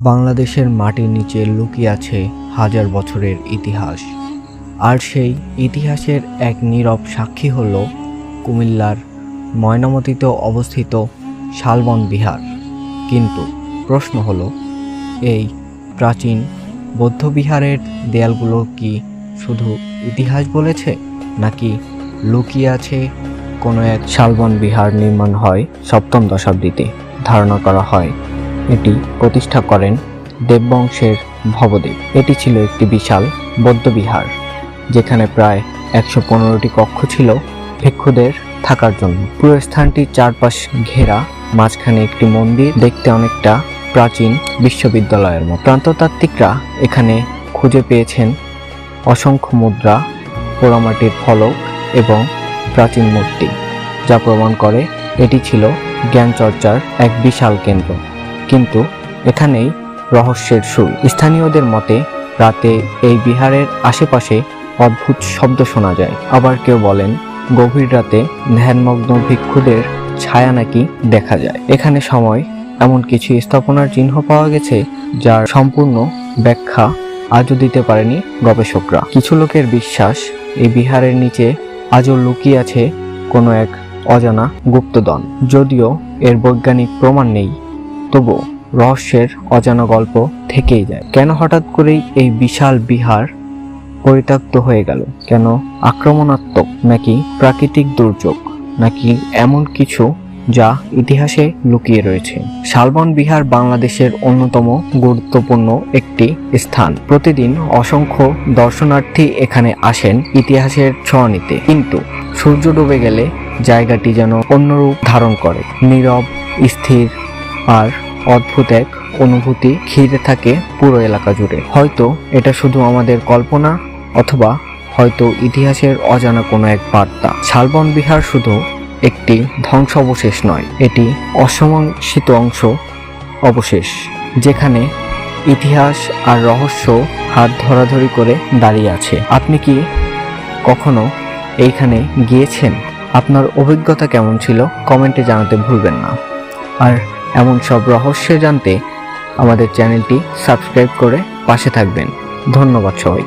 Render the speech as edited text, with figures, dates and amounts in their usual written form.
বাংলাদেশের মাটির নিচে লুকিয়ে আছে হাজার বছরের ইতিহাস। আর সেই ইতিহাসের এক নীরব সাক্ষী হল কুমিল্লার ময়নামতীতে অবস্থিত শালবন বিহার। কিন্তু প্রশ্ন হলো, এই প্রাচীন বৌদ্ধবিহারের দেয়ালগুলো কি শুধু ইতিহাস বলেছে, নাকি লুকিয়ে আছে কোনো এক? শালবন বিহার নির্মাণ হয় ৭ম শতাব্দীতে। ধারণা করা হয় এটি প্রতিষ্ঠা করেন দেববংশের ভবদেব। এটি ছিল একটি বিশাল বৌদ্ধবিহার, যেখানে প্রায় ১১৫টি কক্ষ ছিল ভিক্ষুদের থাকার জন্য। পুরো স্থানটির চারপাশ ঘেরা, মাঝখানে একটি মন্দির, দেখতে অনেকটা প্রাচীন বিশ্ববিদ্যালয়ের মতো। প্রত্নতাত্ত্বিকরা এখানে খুঁজে পেয়েছেন অসংখ্য মুদ্রা, পোড়ামাটির ফলক এবং প্রাচীন মূর্তি, যা প্রমাণ করে এটি ছিল জ্ঞান চর্চার এক বিশাল কেন্দ্র। কিন্তু এখানেই রহস্যের শুরু। স্থানীয়দের মতে রাতে এই বিহারের আশেপাশে অদ্ভুত শব্দ শোনা যায়। আবার কেউ বলেন গভীর রাতে ধ্যানমগ্ন ভিক্ষুদের ছায়া নাকি দেখা যায়। এখানে সময় এমন কিছু স্থাপনার চিহ্ন পাওয়া গেছে যার সম্পূর্ণ ব্যাখ্যা আজও দিতে পারেনি গবেষকরা। কিছু লোকের বিশ্বাস এই বিহারের নিচে আজও লুকিয়ে আছে কোনো এক অজানা গুপ্তধন। যদিও এর বৈজ্ঞানিক প্রমাণ নেই, তবুও রহস্যের অজানা গল্প থেকেই যায়। কেন হঠাৎ করেই এই বিশাল বিহার পরিত্যক্ত হয়ে গেল? কেন আক্রমণাত্মক? নাকি প্রাকৃতিক দুর্যোগ? নাকি এমন কিছু যা ইতিহাসে লুকিয়ে রয়েছে? শালবন বিহার বাংলাদেশের অন্যতম গুরুত্বপূর্ণ একটি স্থান। প্রতিদিন অসংখ্য দর্শনার্থী এখানে আসেন ইতিহাসের ছোঁয়া নিতে। কিন্তু সূর্য ডুবে গেলে জায়গাটি যেন অন্যরূপ ধারণ করে। নীরব, স্থির আর অদ্ভুত এক অনুভূতি ঘিরে থাকে পুরো এলাকা জুড়ে। হয়তো এটা শুধু আমাদের কল্পনা, অথবা হয়তো ইতিহাসের অজানা কোনো এক বার্তা। শালবন বিহার শুধু একটি ধ্বংসাবশেষ নয়, এটি অসমাংসিত অংশ অবশেষ, যেখানে ইতিহাস আর রহস্য হাত ধরাধরি করে দাঁড়িয়ে আছে। আপনি কি কখনো এইখানে গিয়েছেন? আপনার অভিজ্ঞতা কেমন ছিল কমেন্টে জানাতে ভুলবেন না। আর এমন সব রহস্য জানতে আমাদের চ্যানেলটি সাবস্ক্রাইব করে পাশে থাকবেন। ধন্যবাদ সবাইকে।